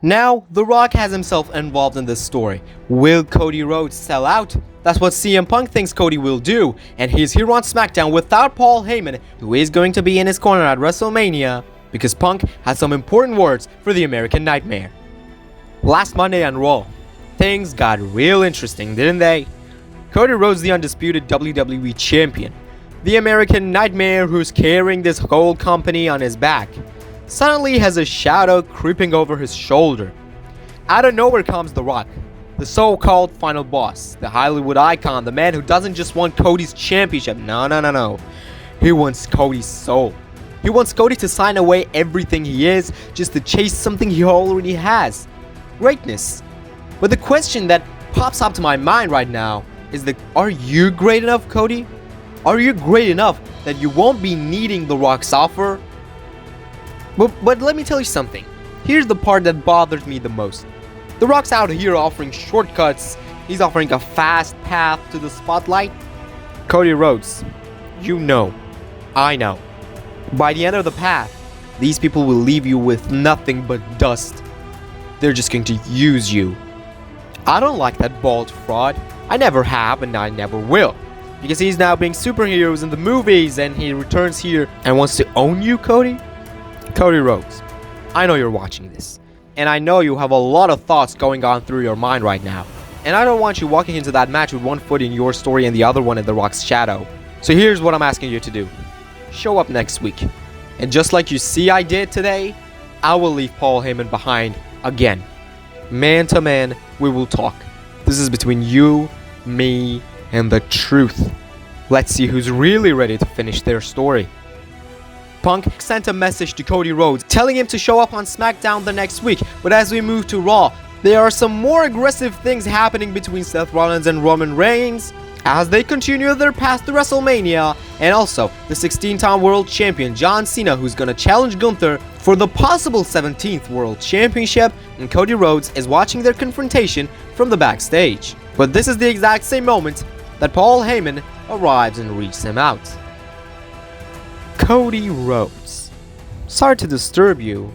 Now, The Rock has himself involved in this story. Will Cody Rhodes sell out? That's what CM Punk thinks Cody will do, and he's here on SmackDown without Paul Heyman, who is going to be in his corner at WrestleMania, because Punk has some important words for the American Nightmare. Last Monday on Raw, things got real interesting, didn't they? Cody Rhodes, the undisputed WWE Champion, the American Nightmare who's carrying this whole company on his back, suddenly has a shadow creeping over his shoulder. Out of nowhere comes The Rock, the so-called final boss, the Hollywood icon, the man who doesn't just want Cody's championship, no. He wants Cody's soul. He wants Cody to sign away everything he is just to chase something he already has, greatness. But the question that pops up to my mind right now is are you great enough, Cody? Are you great enough that you won't be needing The Rock's offer? But let me tell you something. Here's the part that bothers me the most. The Rock's out here offering shortcuts. He's offering a fast path to the spotlight. Cody Rhodes, you know, I know. By the end of the path, these people will leave you with nothing but dust. They're just going to use you. I don't like that bald fraud. I never have and I never will. Because he's now being superheroes in the movies and he returns here and wants to own you, Cody? Cody Rhodes, I know you're watching this, and I know you have a lot of thoughts going on through your mind right now, and I don't want you walking into that match with one foot in your story and the other one in The Rock's shadow. So here's what I'm asking you to do. Show up next week, and just like you see I did today, I will leave Paul Heyman behind again. Man to man, we will talk. This is between you, me, and the truth. Let's see who's really ready to finish their story. Punk sent a message to Cody Rhodes telling him to show up on SmackDown the next week, but as we move to Raw, there are some more aggressive things happening between Seth Rollins and Roman Reigns as they continue their path to WrestleMania, and also the 16-time World Champion John Cena, who's gonna challenge Gunther for the possible 17th World Championship, and Cody Rhodes is watching their confrontation from the backstage. But this is the exact same moment that Paul Heyman arrives and reaches him out. Cody Rhodes, sorry to disturb you.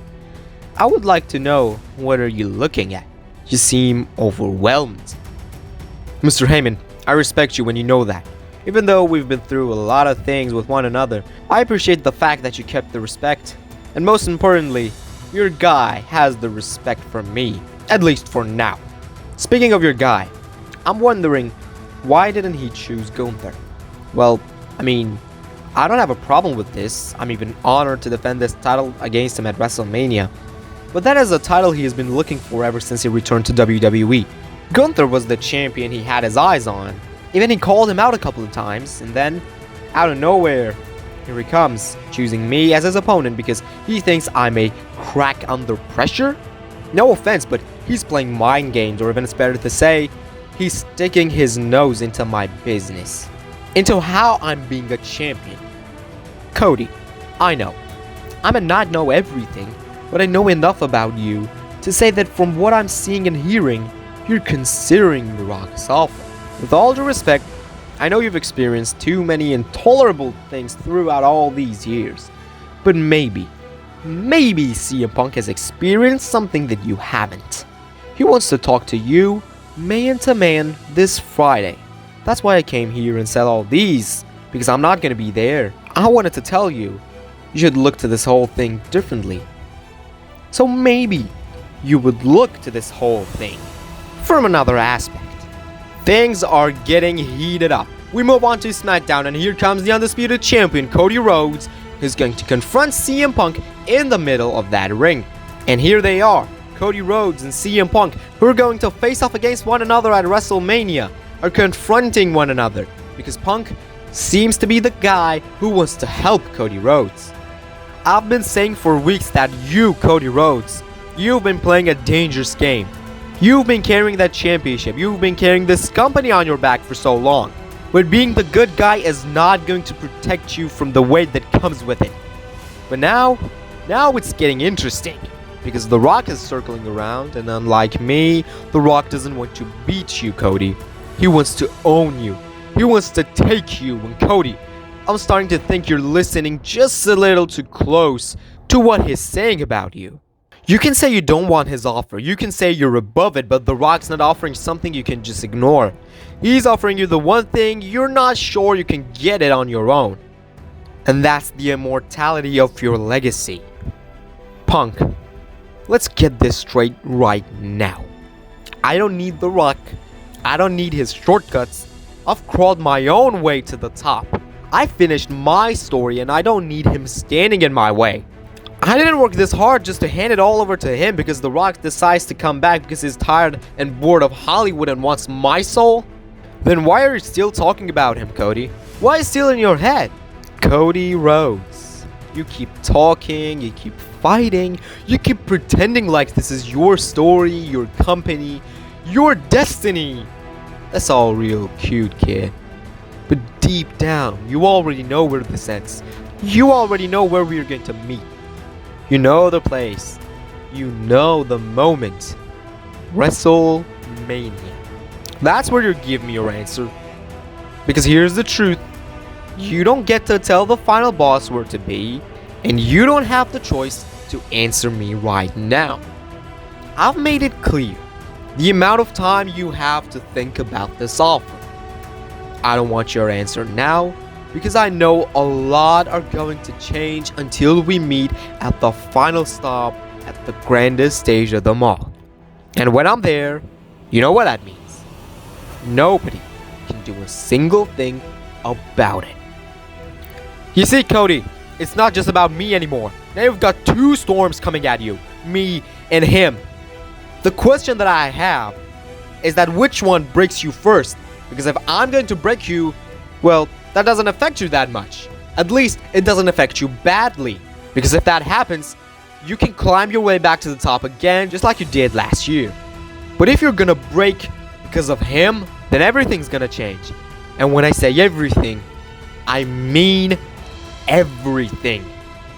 I would like to know what are you looking at? You seem overwhelmed. Mr. Heyman, I respect you when you know that. Even though we've been through a lot of things with one another, I appreciate the fact that you kept the respect. And most importantly, your guy has the respect from me, at least for now. Speaking of your guy, I'm wondering, why didn't he choose Gunther? Well, I don't have a problem with this. I'm even honored to defend this title against him at WrestleMania. But that is a title he has been looking for ever since he returned to WWE. Gunther was the champion he had his eyes on. Even he called him out a couple of times, and then, out of nowhere, here he comes, choosing me as his opponent because he thinks I'm a crack under pressure? No offense, but he's playing mind games, or even it's better to say, he's sticking his nose into my business. Into how I'm being a champion. Cody, I know. I may not know everything, but I know enough about you to say that from what I'm seeing and hearing, you're considering The Rock's offer. With all due respect, I know you've experienced too many intolerable things throughout all these years, but maybe CM Punk has experienced something that you haven't. He wants to talk to you, man to man, this Friday. That's why I came here and said all these, because I'm not gonna be there. I wanted to tell you, you should look to this whole thing differently. So maybe you would look to this whole thing from another aspect. Things are getting heated up. We move on to SmackDown, and here comes the undisputed champion Cody Rhodes, who's going to confront CM Punk in the middle of that ring. And here they are, Cody Rhodes and CM Punk, who are going to face off against one another at WrestleMania, are confronting one another because Punk seems to be the guy who wants to help Cody Rhodes. I've been saying for weeks that you, Cody Rhodes, you've been playing a dangerous game. You've been carrying that championship. You've been carrying this company on your back for so long. But being the good guy is not going to protect you from the weight that comes with it. But now it's getting interesting. Because The Rock is circling around, and unlike me, The Rock doesn't want to beat you, Cody. He wants to own you. He wants to take you. And Cody, I'm starting to think you're listening just a little too close to what he's saying about you. You can say you don't want his offer, you can say you're above it, but The Rock's not offering something you can just ignore. He's offering you the one thing you're not sure you can get it on your own. And that's the immortality of your legacy. Punk, let's get this straight right now. I don't need The Rock. I don't need his shortcuts. I've crawled my own way to the top. I finished my story and I don't need him standing in my way. I didn't work this hard just to hand it all over to him because The Rock decides to come back because he's tired and bored of Hollywood and wants my soul? Then why are you still talking about him, Cody? Why is it still in your head? Cody Rhodes. You keep talking, you keep fighting, you keep pretending like this is your story, your company, your destiny. That's all real cute, kid. But deep down, you already know where this ends. You already know where we're going to meet. You know the place. You know the moment. WrestleMania. That's where you give me your answer. Because here's the truth. You don't get to tell the final boss where to be, and you don't have the choice to answer me right now. I've made it clear the amount of time you have to think about this offer. I don't want your answer now because I know a lot are going to change until we meet at the final stop at the grandest stage of them all. And when I'm there, you know what that means. Nobody can do a single thing about it. You see, Cody, it's not just about me anymore. Now you've got two storms coming at you, me and him. The question that I have is that which one breaks you first? Because if I'm going to break you, well, that doesn't affect you that much. At least it doesn't affect you badly. Because if that happens, you can climb your way back to the top again just like you did last year. But if you're gonna break because of him, then everything's gonna change. And when I say everything, I mean everything.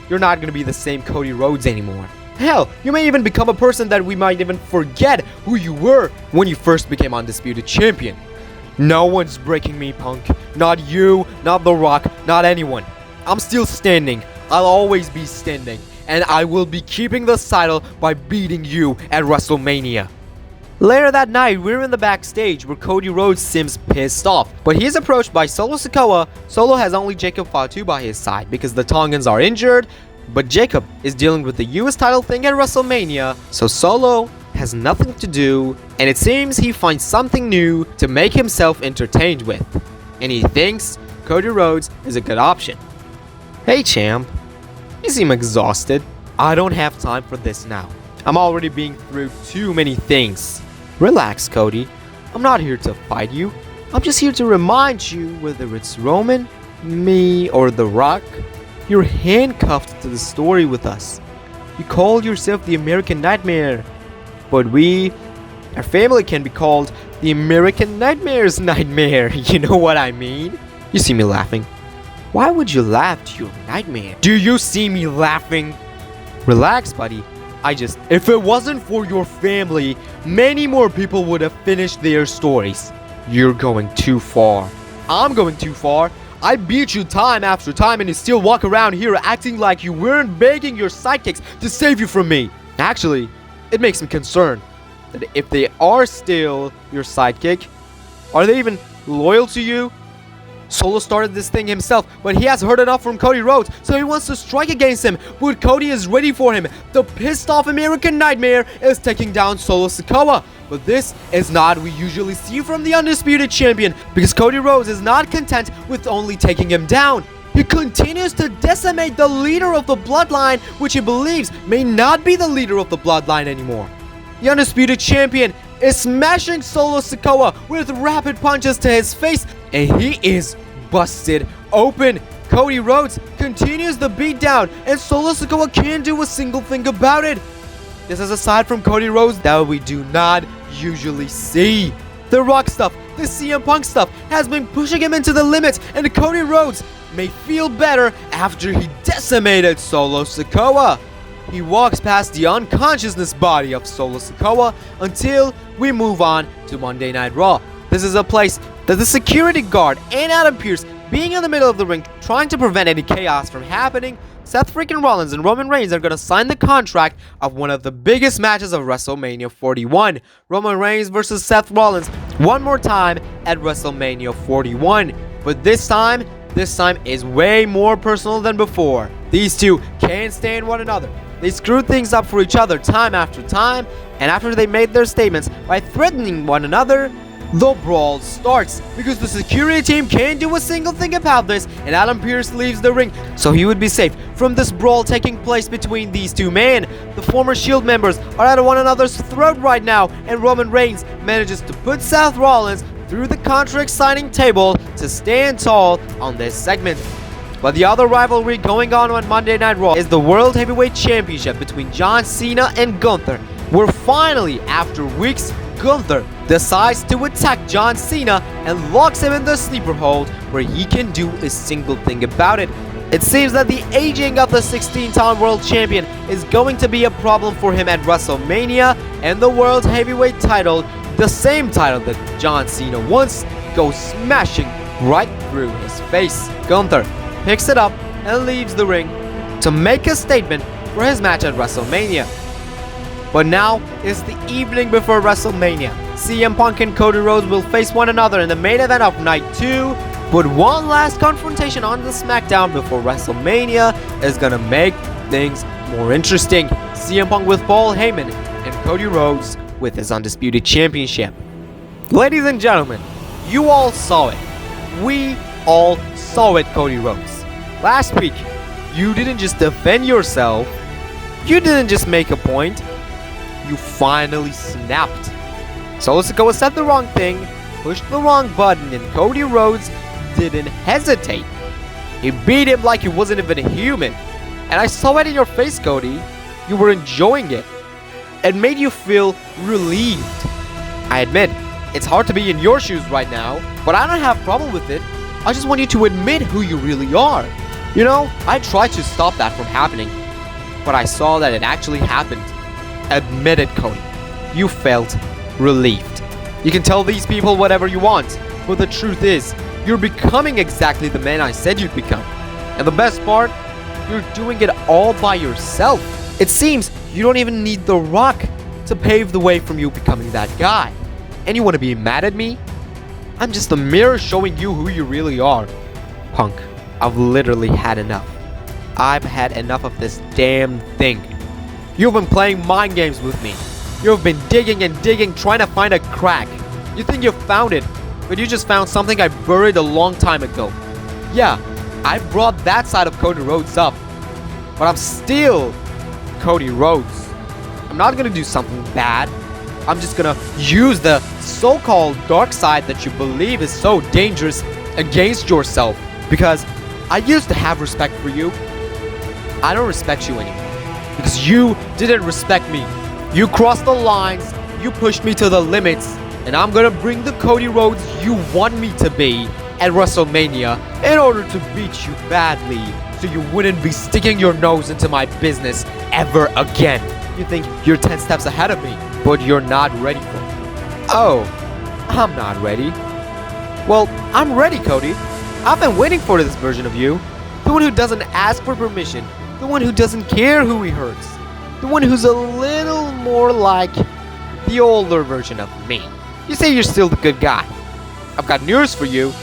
You're not gonna be the same Cody Rhodes anymore. Hell, you may even become a person that we might even forget who you were when you first became Undisputed Champion. No one's breaking me, Punk. Not you, not The Rock, not anyone. I'm still standing. I'll always be standing. And I will be keeping the title by beating you at WrestleMania. Later that night, we're in the backstage where Cody Rhodes seems pissed off. But he is approached by Solo Sikoa. Solo has only Jacob Fatu by his side because the Tongans are injured. But Jacob is dealing with the US title thing at WrestleMania, so Solo has nothing to do, and it seems he finds something new to make himself entertained with. And he thinks Cody Rhodes is a good option. Hey champ, you seem exhausted. I don't have time for this now. I'm already being through too many things. Relax, Cody. I'm not here to fight you. I'm just here to remind you, whether it's Roman, me, or The Rock, you're handcuffed to the story with us. You call yourself the American Nightmare. But our family can be called the American Nightmare's Nightmare. You know what I mean? You see me laughing. Why would you laugh to your nightmare? Do you see me laughing? Relax, buddy. If it wasn't for your family, many more people would have finished their stories. You're going too far. I'm going too far. I beat you time after time and you still walk around here acting like you weren't begging your sidekicks to save you from me. Actually, it makes me concerned that if they are still your sidekick, are they even loyal to you? Solo started this thing himself, but he has heard enough from Cody Rhodes, so he wants to strike against him, but Cody is ready for him. The pissed off American Nightmare is taking down Solo Sikoa. But this is not what we usually see from the Undisputed Champion, because Cody Rhodes is not content with only taking him down. He continues to decimate the leader of the Bloodline, which he believes may not be the leader of the Bloodline anymore. The Undisputed Champion is smashing Solo Sikoa with rapid punches to his face, and he is busted open. Cody Rhodes continues the beatdown, and Solo Sikoa can't do a single thing about it. This is aside from Cody Rhodes that we do not usually see. The Rock stuff, the CM Punk stuff has been pushing him into the limits, and Cody Rhodes may feel better after he decimated Solo Sikoa. He walks past the unconsciousness body of Solo Sikoa until we move on to Monday Night Raw. This is a place that the security guard and Adam Pearce, being in the middle of the ring trying to prevent any chaos from happening, Seth freaking Rollins and Roman Reigns are gonna sign the contract of one of the biggest matches of WrestleMania 41. Roman Reigns versus Seth Rollins one more time at WrestleMania 41. But this time is way more personal than before. These two can't stand one another. They screwed things up for each other time after time, and after they made their statements by threatening one another, the brawl starts because the security team can't do a single thing about this, and Adam Pearce leaves the ring so he would be safe from this brawl taking place between these two men. The former Shield members are at one another's throat right now, and Roman Reigns manages to put Seth Rollins through the contract signing table to stand tall on this segment. But the other rivalry going on Monday Night Raw is the World Heavyweight Championship between John Cena and Gunther, where finally, after weeks, Gunther decides to attack John Cena and locks him in the sleeper hold where he can do a single thing about it. It seems that the aging of the 16-time world champion is going to be a problem for him at WrestleMania, and the World Heavyweight title, the same title that John Cena once, goes smashing right through his face. Gunther picks it up and leaves the ring to make a statement for his match at WrestleMania. But now is the evening before WrestleMania. CM Punk and Cody Rhodes will face one another in the main event of Night 2, but one last confrontation on the SmackDown before WrestleMania is gonna make things more interesting. CM Punk with Paul Heyman and Cody Rhodes with his Undisputed Championship. Ladies and gentlemen, you all saw it. We all saw it, Cody Rhodes. Last week, you didn't just defend yourself, you didn't just make a point, you finally snapped. Solo said the wrong thing, pushed the wrong button, and Cody Rhodes didn't hesitate. He beat him like he wasn't even human. And I saw it in your face, Cody. You were enjoying it. It made you feel relieved. I admit, it's hard to be in your shoes right now, but I don't have a problem with it. I just want you to admit who you really are. You know, I tried to stop that from happening, but I saw that it actually happened. Admit it, Cody. You felt relieved. You can tell these people whatever you want, but the truth is, you're becoming exactly the man I said you'd become. And the best part, you're doing it all by yourself. It seems you don't even need The Rock to pave the way from you becoming that guy. And you want to be mad at me? I'm just a mirror showing you who you really are. Punk, I've literally had enough. I've had enough of this damn thing. You've been playing mind games with me. You've been digging and digging trying to find a crack. You think you found it, but you just found something I buried a long time ago. Yeah, I brought that side of Cody Rhodes up, but I'm still Cody Rhodes. I'm not gonna do something bad. I'm just gonna use the so-called dark side that you believe is so dangerous against yourself, because I used to have respect for you. I don't respect you anymore because you didn't respect me. You crossed the lines, you pushed me to the limits, and I'm gonna bring the Cody Rhodes you want me to be at WrestleMania in order to beat you badly so you wouldn't be sticking your nose into my business ever again. You think you're 10 steps ahead of me, but you're not ready for it. Oh, I'm not ready. Well, I'm ready, Cody. I've been waiting for this version of you. The one who doesn't ask for permission. The one who doesn't care who he hurts. The one who's a little more like the older version of me. You say you're still the good guy. I've got news for you.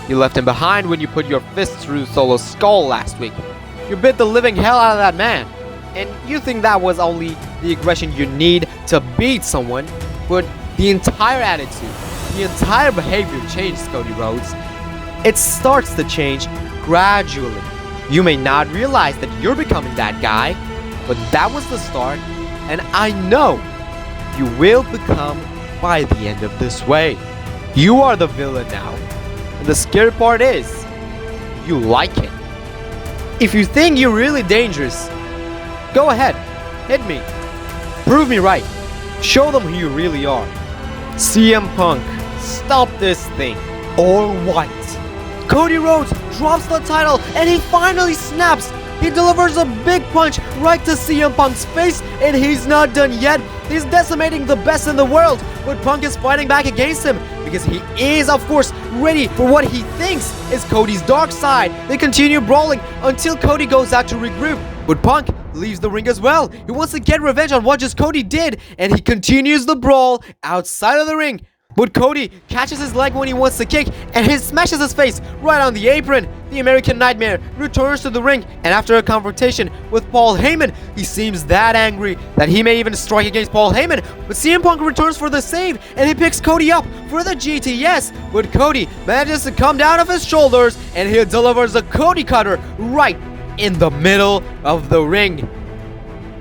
You left him behind when you put your fist through Solo's skull last week. You bit the living hell out of that man. And you think that was only the aggression you need to beat someone, but the entire attitude, the entire behavior changed, Cody Rhodes. It starts to change gradually. You may not realize that you're becoming that guy, but that was the start, and I know you will become by the end of this way. You are the villain now, and the scary part is, you like it. If you think you're really dangerous, go ahead, hit me. Prove me right. Show them who you really are. CM Punk, stop this thing, or what? Cody Rhodes drops the title and he finally snaps. He delivers a big punch right to CM Punk's face, and he's not done yet. He's decimating the best in the world, but Punk is fighting back against him because he is, of course, ready for what he thinks is Cody's dark side. They continue brawling until Cody goes out to regroup, but Punk leaves the ring as well. He wants to get revenge on what just Cody did, and he continues the brawl outside of the ring. But Cody catches his leg when he wants to kick, and he smashes his face right on the apron. The American Nightmare returns to the ring, and after a confrontation with Paul Heyman, he seems that angry that he may even strike against Paul Heyman. But CM Punk returns for the save, and he picks Cody up for the GTS. But Cody manages to come down off his shoulders, and he delivers a Cody Cutter right in the middle of the ring.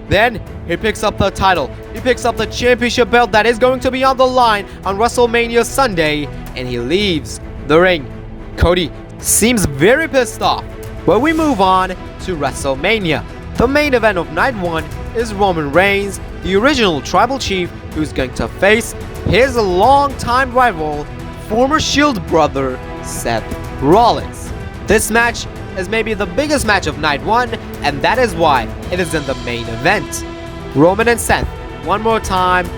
Then he picks up the title. He picks up the championship belt that is going to be on the line on WrestleMania Sunday, and he leaves the ring. Cody seems very pissed off. But we move on to WrestleMania. The main event of night 1 is Roman Reigns, the original Tribal Chief, who's going to face his longtime rival, former Shield brother, Seth Rollins. This match is maybe the biggest match of night 1, and that is why it is in the main event. Roman and Seth, one more time,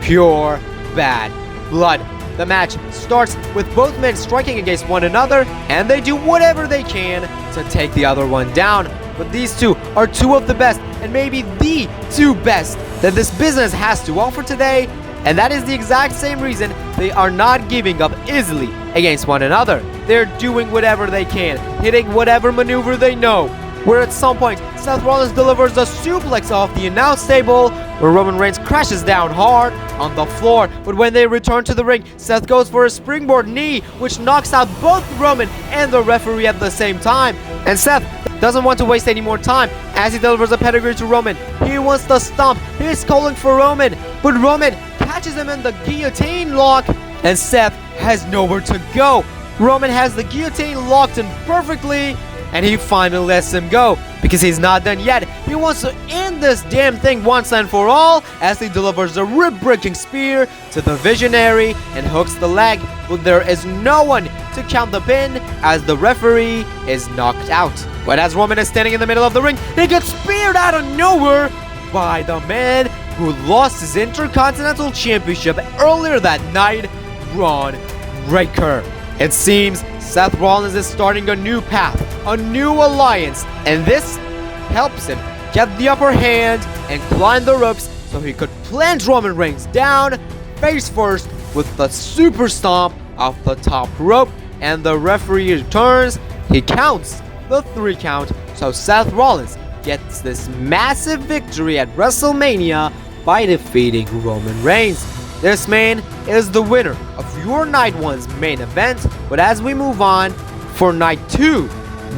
pure bad blood. The match starts with both men striking against one another, and they do whatever they can to take the other one down. But these two are two of the best, and maybe the two best that this business has to offer today, and that is the exact same reason they are not giving up easily against one another. They're doing whatever they can, hitting whatever maneuver they know. Where at some point, Seth Rollins delivers a suplex off the announce table, where Roman Reigns crashes down hard on the floor. But when they return to the ring, Seth goes for a springboard knee, which knocks out both Roman and the referee at the same time. And Seth doesn't want to waste any more time as he delivers a pedigree to Roman. He wants the stomp. He's calling for Roman, but Roman catches him in the guillotine lock, and Seth has nowhere to go. Roman has the guillotine locked in perfectly, and he finally lets him go because he's not done yet. He wants to end this damn thing once and for all as he delivers a rib-breaking spear to the Visionary and hooks the leg, but there is no one to count the pin as the referee is knocked out. But as Roman is standing in the middle of the ring, he gets speared out of nowhere by the man who lost his Intercontinental Championship earlier that night, Braun Breaker. It seems Seth Rollins is starting a new path, a new alliance, and this helps him get the upper hand and climb the ropes so he could plant Roman Reigns down face first with the super stomp off the top rope, and the referee returns. He counts the 3 count, so Seth Rollins gets this massive victory at WrestleMania by defeating Roman Reigns. This man is the winner of your Night 1's main event, but as we move on, for Night 2,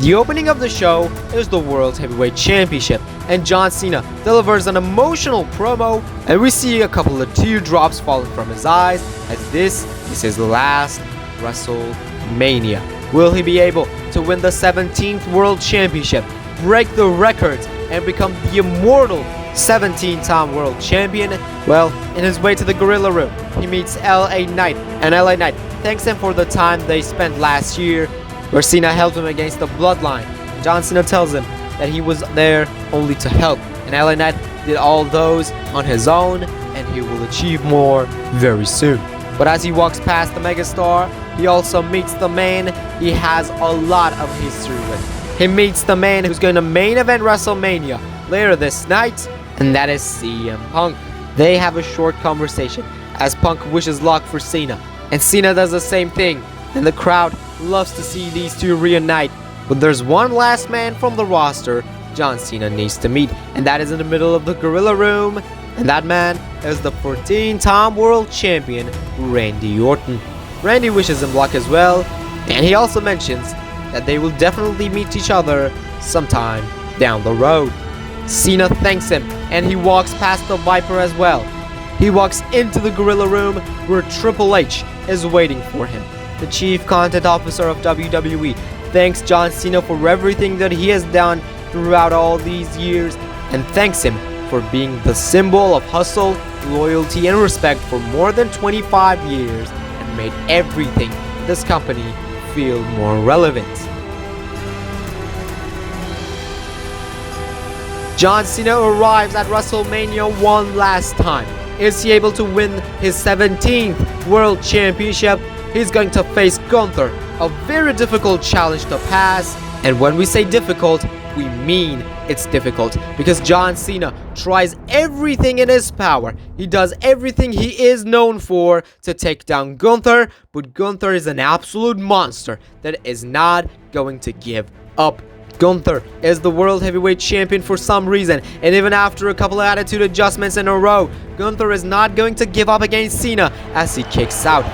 the opening of the show is the World Heavyweight Championship, and John Cena delivers an emotional promo, and we see a couple of teardrops falling from his eyes as this is his last WrestleMania. Will he be able to win the 17th World Championship, break the records, and become the immortal 17-time world champion? Well, in his way to the Gorilla Room, he meets LA Knight, and LA Knight thanks him for the time they spent last year, where Cena helped him against the Bloodline. John Cena tells him that he was there only to help, and LA Knight did all those on his own, and he will achieve more very soon. But as he walks past the megastar, he also meets the man he has a lot of history with. He meets the man who's going to main event WrestleMania later this night, and that is CM Punk. They have a short conversation as Punk wishes luck for Cena, and Cena does the same thing, and the crowd loves to see these two reunite. But there's one last man from the roster John Cena needs to meet, and that is in the middle of the Gorilla Room, and that man is the 14-time world champion Randy Orton. Randy wishes him luck as well, and he also mentions that they will definitely meet each other sometime down the road. Cena thanks him, and he walks past the Viper as well. He walks into the Gorilla Room where Triple H is waiting for him. The Chief Content Officer of WWE thanks John Cena for everything that he has done throughout all these years, and thanks him for being the symbol of hustle, loyalty, and respect for more than 25 years, and made everything in this company feel more relevant. John Cena arrives at WrestleMania one last time, is he able to win his 17th World Championship? He's going to face Gunther, a very difficult challenge to pass. And when we say difficult, we mean it's difficult, because John Cena tries everything in his power. He does everything he is known for to take down Gunther, but Gunther is an absolute monster that is not going to give up. Gunther is the World Heavyweight Champion for some reason, and even after a couple of attitude adjustments in a row, Gunther is not going to give up against Cena as he kicks out.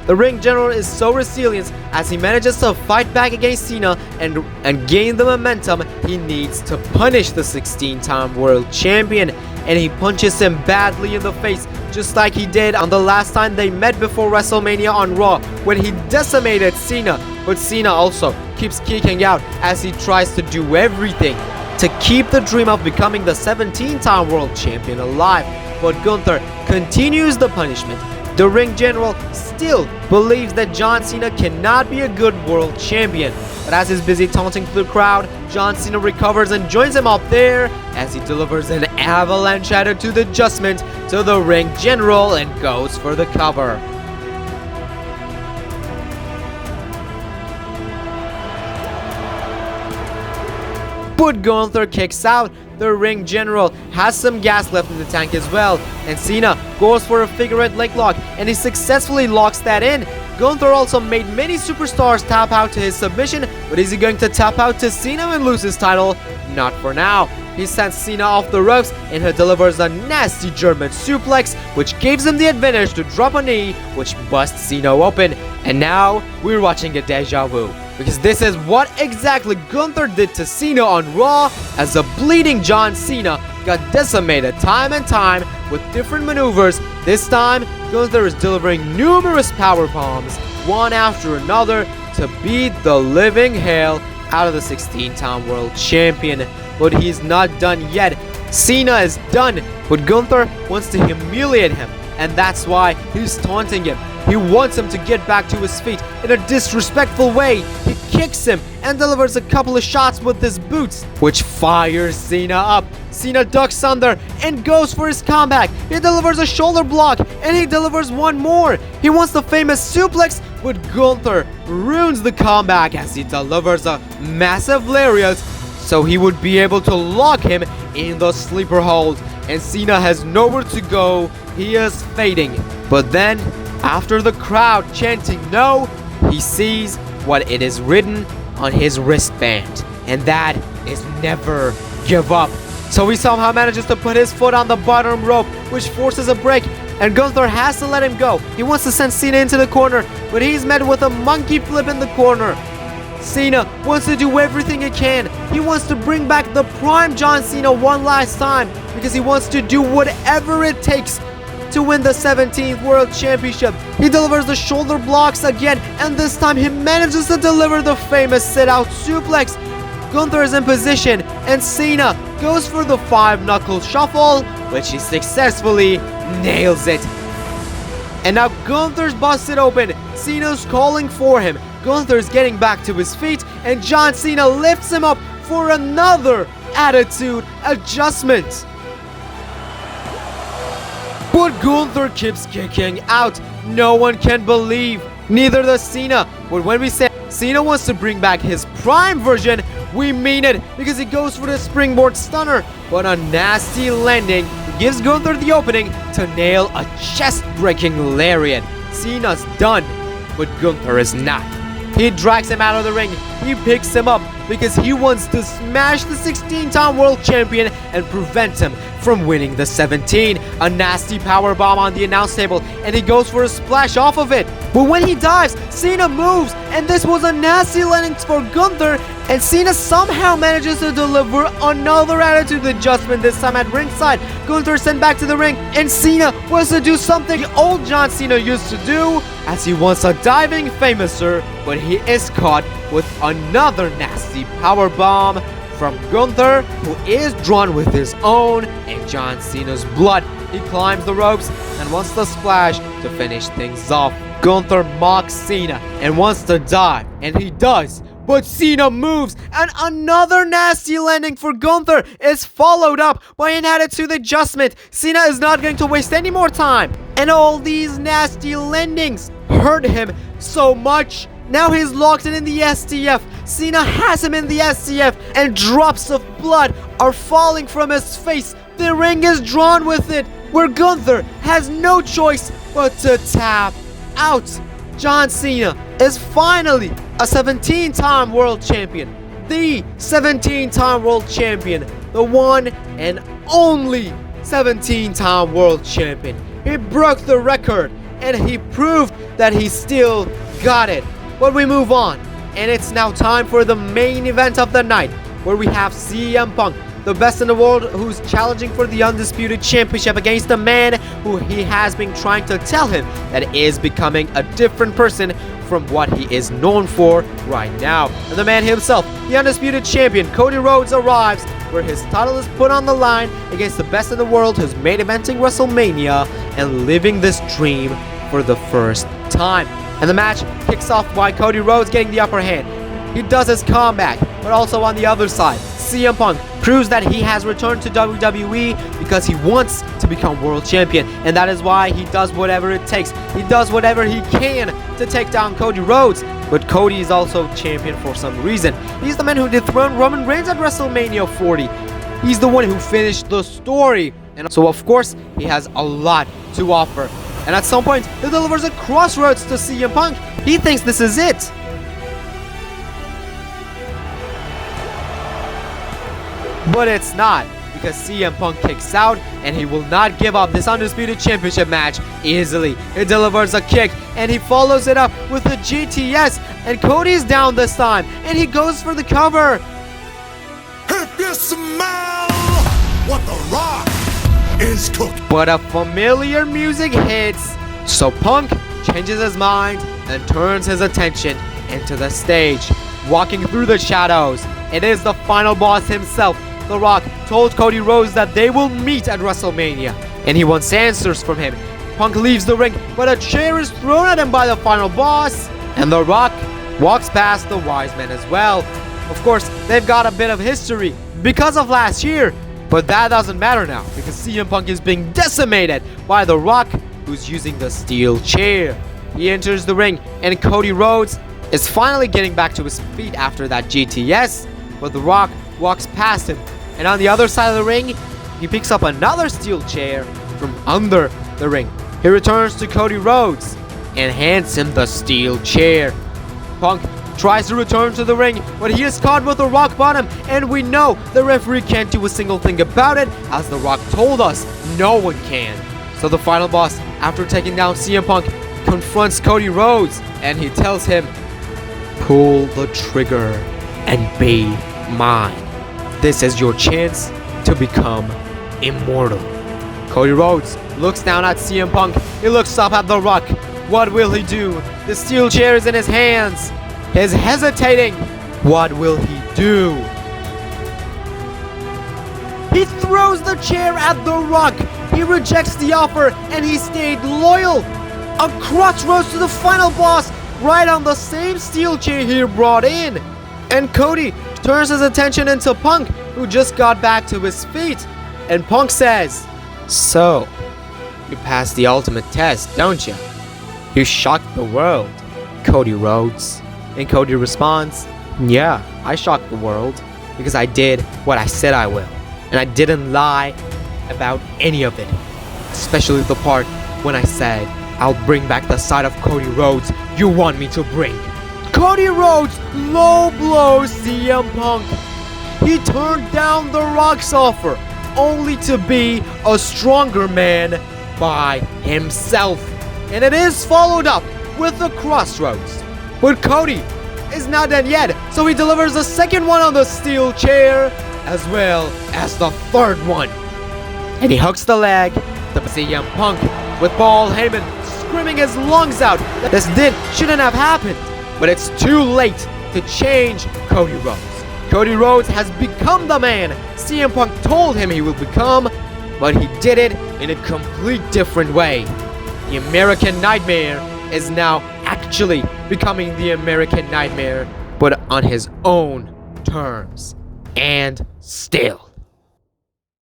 The Ring General is so resilient as he manages to fight back against Cena and gain the momentum he needs to punish the 16-time World Champion. And he punches him badly in the face, just like he did on the last time they met before WrestleMania on Raw, when he decimated Cena. But Cena also keeps kicking out as he tries to do everything to keep the dream of becoming the 17-time World Champion alive. But Gunther continues the punishment. The Ring General still believes that John Cena cannot be a good World Champion. But as he's busy taunting the crowd, John Cena recovers and joins him up there as he delivers an avalanche attitude adjustment to the Ring General and goes for the cover. But Gunther kicks out. The Ring General has some gas left in the tank as well, and Cena goes for a figure-8 leg lock, and he successfully locks that in. Gunther also made many superstars tap out to his submission, but is he going to tap out to Cena and lose his title? Not for now. He sends Cena off the ropes, and he delivers a nasty German suplex, which gives him the advantage to drop a knee, which busts Cena open. And now we're watching a deja vu, because this is what exactly Gunther did to Cena on Raw, as a bleeding John Cena got decimated time and time with different maneuvers. This time, Gunther is delivering numerous power bombs, one after another, to beat the living hell out of the 16-time World Champion. But he's not done yet. Cena is done, but Gunther wants to humiliate him, and that's why he's taunting him. He wants him to get back to his feet in a disrespectful way. He kicks him and delivers a couple of shots with his boots, which fires Cena up. Cena ducks under and goes for his comeback. He delivers a shoulder block, and he delivers one more. He wants the famous suplex, but Gunther ruins the comeback as he delivers a massive lariat, so he would be able to lock him in the sleeper hold. And Cena has nowhere to go. He is fading. But then, after the crowd chanting no, he sees what it is written on his wristband, and that is never give up. So he somehow manages to put his foot on the bottom rope, which forces a break, and Gunther has to let him go. He wants to send Cena into the corner, but he's met with a monkey flip in the corner. Cena wants to do everything he can. He wants to bring back the prime John Cena one last time, because he wants to do whatever it takes to win the 17th World Championship. He delivers the shoulder blocks again, and this time he manages to deliver the famous sit-out suplex. Gunther is in position, and Cena goes for the 5-knuckle shuffle, which he successfully nails it. And now Gunther's busted open. Cena's calling for him. Gunther's getting back to his feet, and John Cena lifts him up for another attitude adjustment. But Gunther keeps kicking out. No one can believe, neither does Cena. But when we say Cena wants to bring back his prime version, we mean it, because he goes for the springboard stunner. But a nasty landing gives Gunther the opening to nail a chest-breaking lariat. Cena's done, but Gunther is not. He drags him out of the ring. He picks him up because he wants to smash the 16-time World Champion and prevent him from winning the 17. A nasty power bomb on the announce table, and he goes for a splash off of it. But when he dives, Cena moves, and this was a nasty landing for Gunther, and Cena somehow manages to deliver another attitude adjustment, this time at ringside. Gunther sent back to the ring, and Cena wants to do something old John Cena used to do, as he wants a diving famouser, but he is caught with another nasty power bomb from Gunther, who is drawn with his own and John Cena's blood. He climbs the ropes and wants the splash to finish things off. Gunther mocks Cena and wants to dive, and he does, But Cena moves, and another nasty landing for Gunther is followed up by an attitude adjustment. Cena is not going to waste any more time. And all these nasty landings hurt him so much. Now he's locked in the STF. Cena has him in the STF, and drops of blood are falling from his face. The ring is drawn with it, where Gunther has no choice but to tap out. John Cena is finally a 17-time world champion. The 17-time world champion. The one and only 17-time world champion. He broke the record, and he proved that he still got it. But we move on, and it's now time for the main event of the night, where we have CM Punk, the best in the world, who's challenging for the Undisputed Championship against a man who he has been trying to tell him that is becoming a different person from what he is known for right now. And the man himself, the Undisputed Champion, Cody Rhodes, arrives, where his title is put on the line against the best in the world who's main eventing WrestleMania and living this dream for the first time. And the match kicks off by Cody Rhodes getting the upper hand. He does his comeback, but also on the other side, CM Punk proves that he has returned to WWE because he wants to become world champion, and that is why he does whatever it takes. He does whatever he can to take down Cody Rhodes, but Cody is also champion for some reason. He's the man who dethroned Roman Reigns at WrestleMania 40. He's the one who finished the story, and so of course he has a lot to offer. And at some point, he delivers a crossroads to CM Punk. He thinks this is it. But it's not, because CM Punk kicks out, and he will not give up this Undisputed Championship match easily. He delivers a kick, and he follows it up with a GTS, and Cody's down this time, and he goes for the cover. If you smell what The Rock is cooking. But a familiar music hits, so Punk changes his mind and turns his attention into the stage. Walking through the shadows, it is the final boss himself. The Rock told Cody Rhodes that they will meet at WrestleMania, and he wants answers from him. Punk leaves the ring, but a chair is thrown at him by the final boss, and The Rock walks past the Wise Men as well. Of course, they've got a bit of history because of last year, but that doesn't matter now, because CM Punk is being decimated by The Rock, who's using the steel chair. He enters the ring, and Cody Rhodes is finally getting back to his feet after that GTS, but The Rock walks past him, and on the other side of the ring, he picks up another steel chair from under the ring. He returns to Cody Rhodes and hands him the steel chair. Punk tries to return to the ring, but he is caught with a rock bottom, and we know the referee can't do a single thing about it, as The Rock told us no one can. So the final boss, after taking down CM Punk, confronts Cody Rhodes, and he tells him, "Pull the trigger and be mine. This is your chance to become immortal." Cody Rhodes looks down at CM Punk. He looks up at The Rock. What will he do? The steel chair is in his hands. He's hesitating. What will he do? He throws the chair at The Rock. He rejects the offer, and he stayed loyal. A crossroads to the final boss, right on the same steel chair he brought in. And Cody turns his attention into Punk, who just got back to his feet. And Punk says, "So, you passed the ultimate test, don't you? You shocked the world, Cody Rhodes." And Cody responds, "Yeah, I shocked the world, because I did what I said I will. And I didn't lie about any of it. Especially the part when I said, I'll bring back the side of Cody Rhodes you want me to bring." Cody Rhodes low blows CM Punk. He turned down The Rock's offer, only to be a stronger man by himself. And it is followed up with the crossroads. But Cody is not done yet, so he delivers a second one on the steel chair, as well as the third one. And he hooks the leg to CM Punk, with Paul Heyman screaming his lungs out that this shouldn't have happened. But it's too late to change Cody Rhodes. Cody Rhodes has become the man CM Punk told him he would become, but he did it in a complete different way. The American Nightmare is now actually becoming the American Nightmare, but but on his own terms. And still.